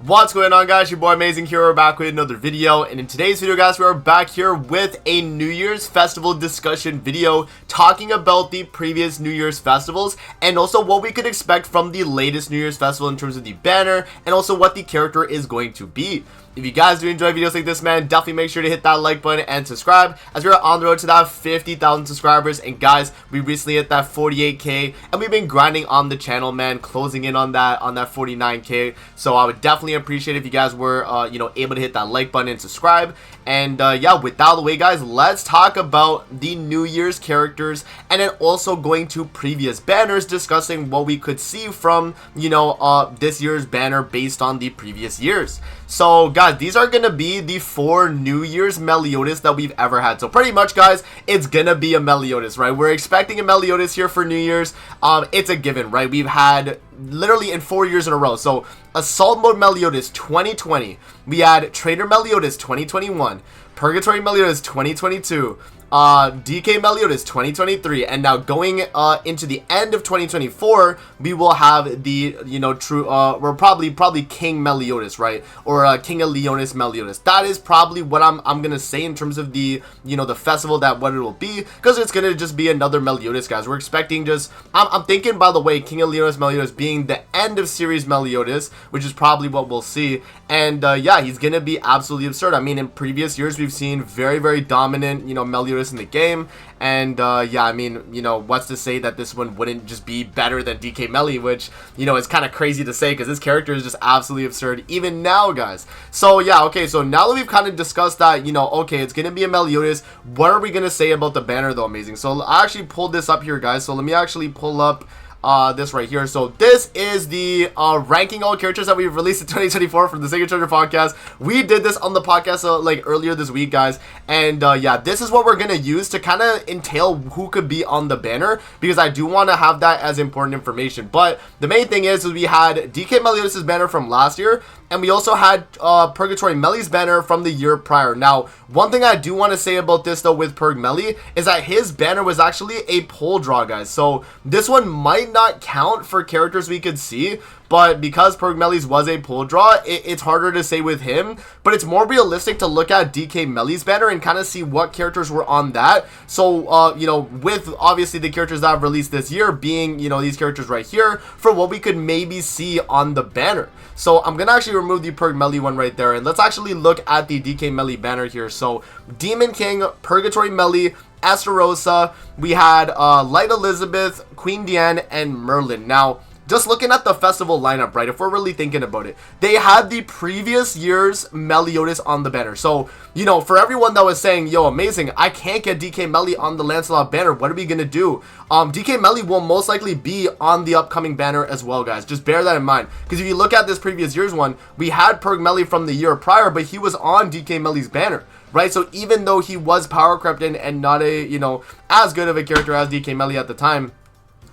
What's going on, guys? Your boy Amazing here. We're back with another video, and in today's video, guys, we are back here with a New Year's festival discussion video talking about the previous New Year's festivals and also what we could expect from the latest New Year's festival in terms of the banner and also what the character is going to be. If you guys do enjoy videos like this, man, definitely make sure to hit that like button and subscribe as we're on the road to that 50,000 subscribers. And guys, we recently hit that 48k and we've been grinding on the channel, man, closing in on that 49k. So I would definitely appreciate if you guys were able to hit that like button and subscribe. And yeah, with that out of the way, guys, let's talk about the New Year's characters and then also going to previous banners, discussing what we could see from this year's banner based on the previous years. So guys, these are gonna be the 4 New Year's Meliodas that we've ever had. So pretty much, guys, it's gonna be a Meliodas, right? We're expecting a Meliodas here for New Year's. It's a given, right? We've had literally in 4 years in a row. So Assault Mode Meliodas 2020, we had Trader Meliodas 2021, Purgatory Meliodas 2022, DK Meliodas 2023, and now going into the end of 2024, we will have the we're probably King Meliodas, right? Or King of Leonis Meliodas. That is probably what I'm gonna say in terms of the the festival, that what it will be, because it's gonna just be another Meliodas, guys. We're expecting just I'm thinking, by the way, King of Leonis Meliodas being the end of series Meliodas, which is probably what we'll see. And yeah, he's gonna be absolutely absurd. I mean, in previous years we've seen very dominant Meliodas in the game, and yeah, I mean, what's to say that this one wouldn't just be better than DK Meli, which is kind of crazy to say because this character is just absolutely absurd even now, guys. So yeah, okay, so now that we've kind of discussed that, okay, it's gonna be a Meliodas, what are we gonna say about the banner though? Amazing. So I actually pulled this up here, guys, so let me actually pull up this right here. So this is the ranking all characters that we've released in 2024 from the Sacred Treasure podcast. We did this on the podcast like earlier this week, guys, and yeah, this is what we're gonna use to kind of entail who could be on the banner, because I do want to have that as important information. But the main thing is we had DK Meliodas' banner from last year, and we also had Purgatory Meli's banner from the year prior. Now, one thing I do want to say about this though with Purg Meli is that his banner was actually a pull draw, guys. So this one might not count for characters we could see, but because Purg Meli's was a pull draw, it's harder to say with him, but it's more realistic to look at DK Meli's banner and kind of see what characters were on that. So with obviously the characters that I've released this year being these characters right here, for what we could maybe see on the banner. So I'm gonna actually remove the Purg Meli one right there, and let's actually look at the DK Meli banner here. So Demon King, Purgatory Meli, Esterosa, we had Light Elizabeth, Queen Diane, and Merlin. Now, just looking at the festival lineup, right, if we're really thinking about it, they had the previous year's Meliodas on the banner. So, for everyone that was saying, yo, amazing, I can't get DK Meli on the Lancelot banner, what are we gonna do? DK Meli will most likely be on the upcoming banner as well, guys. Just bear that in mind, because if you look at this previous year's one, we had Purg Meli from the year prior, but he was on DK Meli's banner, right? So even though he was power crept in and not a, as good of a character as DK Meli at the time,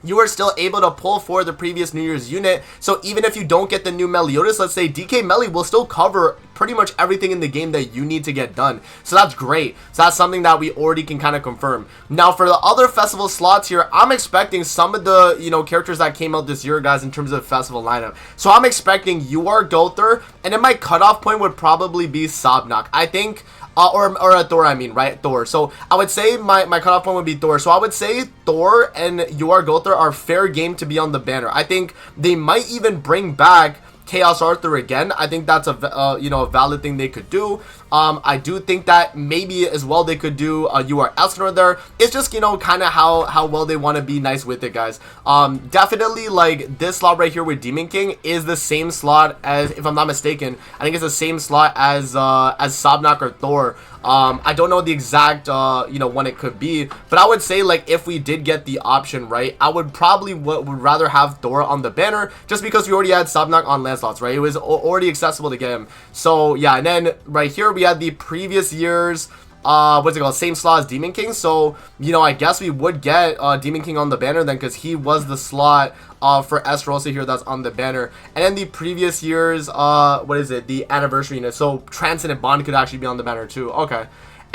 you are still able to pull for the previous New Year's unit. So even if you don't get the new Meliodas, let's say, DK Meli will still cover pretty much everything in the game that you need to get done. So that's great. So that's something that we already can kind of confirm. Now for the other festival slots here, I'm expecting some of the characters that came out this year, guys, in terms of festival lineup. So I'm expecting Gother, and then my cutoff point would probably be Sabnak, I think. Or a Thor, I mean, right? Thor. So I would say my cutoff point would be Thor. So I would say Thor and Gother are fair game to be on the banner. I think they might even bring back Chaos Arthur again. I think that's a valid thing they could do. I do think that maybe as well they could do Elsinore there. It's just kind of how well they want to be nice with it, guys. Definitely, like, this slot right here with Demon King is the same slot as, if I'm not mistaken, I think it's the same slot as Sabnak or Thor. I don't know the exact when it could be, but I would say, like, if we did get the option, right, I would probably would rather have Thor on the banner, just because we already had Sabnak on Lancelots, right? It was already accessible to get him. So yeah, and then right here we had the previous year's what's it called, same slot as Demon King. So I guess we would get Demon King on the banner then, because he was the slot for Esterosa here that's on the banner. And then the previous year's what is it, the anniversary unit, so Transcendent Bond could actually be on the banner too. Okay.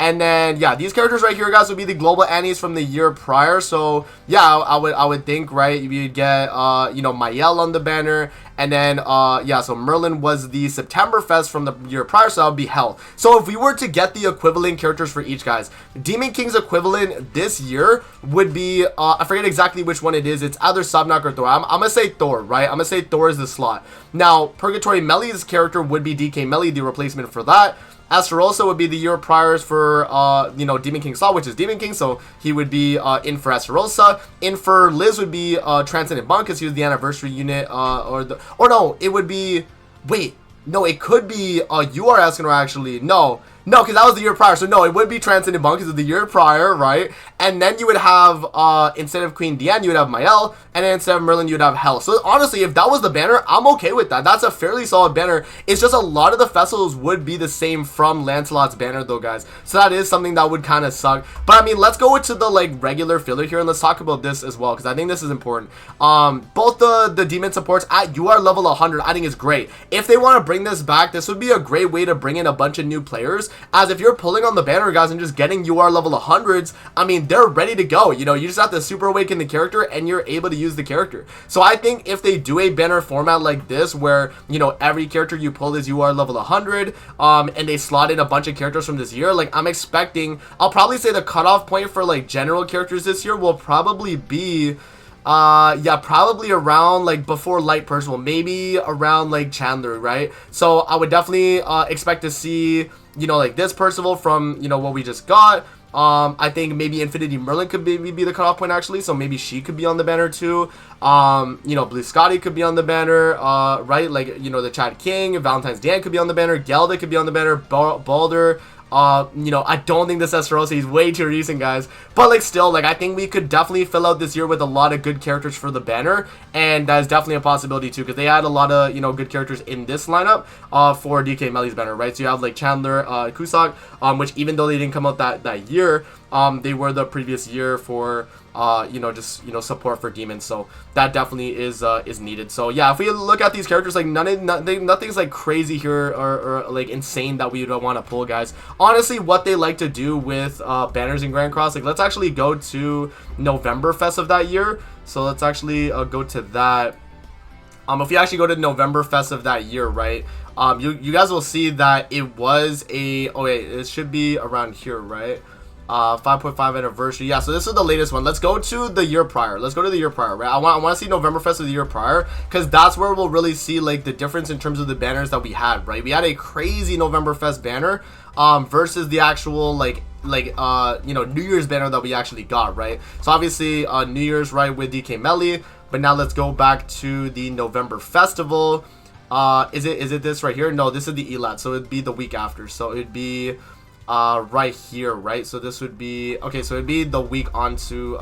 And then yeah, these characters right here, guys, would be the global Annies from the year prior. So yeah, I would think, right, you'd get Mael on the banner, And then yeah, so Merlin was the September Fest from the year prior, so that would be Hell. So if we were to get the equivalent characters for each, guys, Demon King's equivalent this year would be I forget exactly which one it is. It's either Subnautica or Thor. I'm gonna say Thor, right? I'm gonna say Thor is the slot. Now Purgatory Melly's character would be DK Melly, the replacement for that. Esterosa would be the year priors for, you know, Demon King Slaw, which is Demon King, so he would be in for Esterosa. In for Liz would be Transcendent Monk, because he was the anniversary unit, or no, it would be, wait, no, it could be UR Escanor, actually. No, because that was the year prior. So no, it would be Transcendent Monk because it's the year prior, right? And then you would have, instead of Queen Diane, you would have Mael. And then instead of Merlin, you would have Hell. So honestly, if that was the banner, I'm okay with that. That's a fairly solid banner. It's just a lot of the festivals would be the same from Lancelot's banner, though, guys. So that is something that would kind of suck. But I mean, let's go into the, like, regular filler here. And let's talk about this as well, because I think this is important. Both the demon supports at UR level 100, I think is great. If they want to bring this back, this would be a great way to bring in a bunch of new players. As if you're pulling on the banner, guys, and just getting UR level 100s, I mean, they're ready to go. You know, you just have to super awaken the character and you're able to use the character. So I think if they do a banner format like this, where, you know, every character you pull is UR level 100, and they slot in a bunch of characters from this year, like, I'm expecting, I'll probably say the cutoff point for, like, general characters this year will probably be, yeah, probably around, like, before Light Percival, maybe around, like, Chandler, right? So I would definitely expect to see, you know, like, this Percival from, you know, what we just got. I think maybe Infinity Merlin could be the cutoff point, actually, so maybe she could be on the banner too. You know, Blue Scotty could be on the banner, right? Like, you know, the Chad King, Valentine's Dan could be on the banner, Gelda could be on the banner, Balder. You know, I don't think this Esterosa, he's way too recent, guys. But, like, still, like, I think we could definitely fill out this year with a lot of good characters for the banner. And that is definitely a possibility, too, because they had a lot of, you know, good characters in this lineup for DK Melly's banner, right? So you have, like, Chandler, Cusack, which even though they didn't come out that year, they were the previous year for, you know, just, you know, support for demons. So that definitely is needed. So yeah, if we look at these characters, like, nothing's like crazy here or like insane that we don't want to pull, guys. Honestly, what they like to do with banners in Grand Cross, like, let's actually go to November Fest of that year. So let's actually go to that. If you actually go to November Fest of that year, right, you guys will see that it was a, oh wait, it should be around here, right? 5.5 anniversary. Yeah, so this is the latest one. Let's go to the year prior. Let's go to the year prior, right? I want to see November Fest of the year prior, because that's where we'll really see, like, the difference in terms of the banners that we had, right? We had a crazy November Fest banner versus the actual, like you know, New Year's banner that we actually got, right? So obviously New Year's, right, with DK Melly. But now let's go back to the November Festival. Is it this right here? No, this is the ELAT, so it'd be the week after. So it'd be right here, right? So this would be, okay, so it'd be the week onto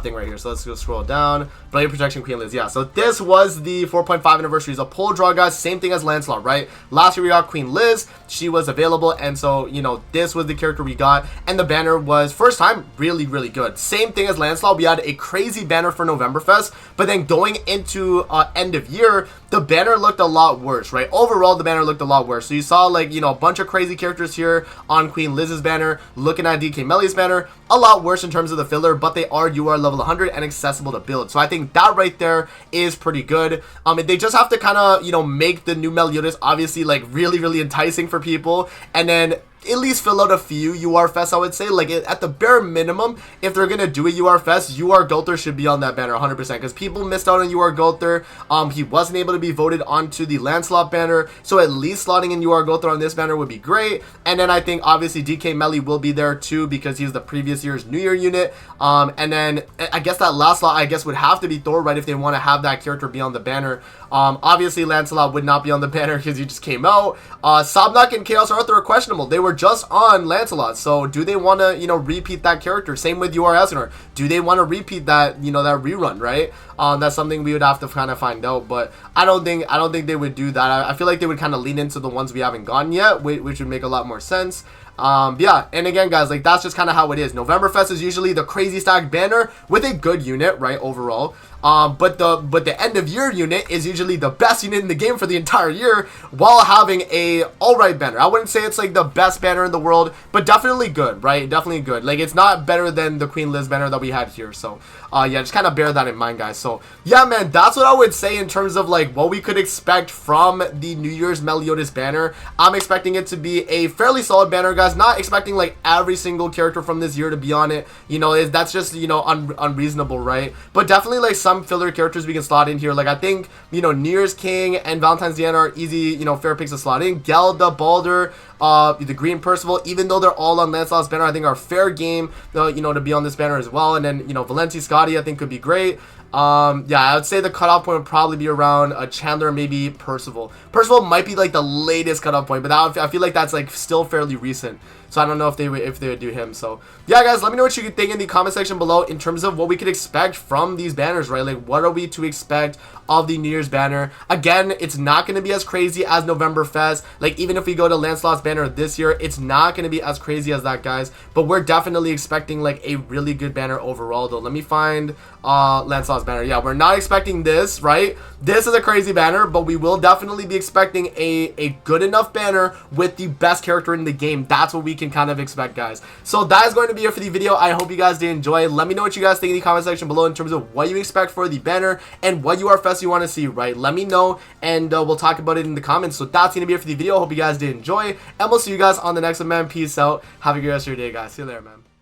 thing right here. So let's go scroll down. Blade Protection Queen Liz. Yeah, so this was the 4.5 anniversary. It's a pull draw, guys. Same thing as Lancelot, right? Last year we got Queen Liz. She was available, and so, you know, this was the character we got, and the banner was first time really, really good. Same thing as Lancelot. We had a crazy banner for Novemberfest, but then going into end of year, the banner looked a lot worse, right? Overall, the banner looked a lot worse. So you saw, like, you know, a bunch of crazy characters here on Queen Liz's banner. Looking at DK Melly's banner, a lot worse in terms of the filler, but they are UR level 100 and accessible to build. So I think that right there is pretty good. They just have to kind of, you know, make the new Meliodas obviously, like, really, really enticing for people, and then at least fill out a few UR Fest, I would say. Like, at the bare minimum, if they're gonna do a UR Fest, UR Gulther should be on that banner 100%, because people missed out on UR Gulther. He wasn't able to be voted onto the Lancelot banner, so at least slotting in UR Gulther on this banner would be great. And then I think obviously DK Melly will be there too, because he's the previous year's New Year unit. And then I guess that last slot, I guess, would have to be Thor, right, if they want to have that character be on the banner. Obviously Lancelot would not be on the banner because he just came out. Sobnok and Chaos Arthur are questionable. They were just on Lancelot, so do they want to, you know, repeat that character? Same with UR Escanor. Do they want to repeat that, you know, that rerun, right? That's something we would have to kind of find out, but I don't think they would do that. I feel like they would kind of lean into the ones we haven't gotten yet, which would make a lot more sense. Yeah, and again, guys, like, that's just kind of how it is. Novemberfest is usually the crazy stack banner with a good unit, right, overall. But the end of year unit is usually the best unit in the game for the entire year, while having a alright banner. I wouldn't say it's like the best banner in the world, but definitely good, right? Definitely good. Like, it's not better than the Queen Liz banner that we had here. So yeah, just kind of bear that in mind, guys. So yeah, man, that's what I would say in terms of like what we could expect from the New Year's Meliodas banner. I'm expecting it to be a fairly solid banner, guys. Not expecting like every single character from this year to be on it. You know, that's just, you know, unreasonable, right? But definitely like some filler characters we can slot in here. Like, I think, you know, New Year's King and Valentine's Diana are easy, you know, fair picks to slot in. Gelda, Balder, the Green Percival, even though they're all on Lancelot's banner, I think are fair game, you know, to be on this banner as well. And then, you know, Valenti, Scotty, I think could be great. Yeah, I would say the cutoff point would probably be around Chandler, maybe Percival. Percival might be like the latest cutoff point, but that, I feel like that's like still fairly recent. So I don't know if they would do him. So yeah, guys, let me know what you think in the comment section below in terms of what we could expect from these banners, right? Like, what are we to expect of the New Year's banner? Again, it's not going to be as crazy as November Fest. Like, even if we go to Lancelot's banner this year, it's not going to be as crazy as that, guys. But we're definitely expecting like a really good banner overall, though. Let me find Lancelot's banner. Yeah, we're not expecting this, right? This is a crazy banner, but we will definitely be expecting a good enough banner with the best character in the game. That's what we can kind of expect, guys. So that is going to be it for the video. I hope you guys did enjoy. Let me know what you guys think in the comment section below in terms of what you expect for the banner and what UR you want to see, right? Let me know, and we'll talk about it in the comments. So that's gonna be it for the video. Hope you guys did enjoy, and we'll see you guys on the next one, man. Peace out. Have a good rest of your day, guys. See you later, man.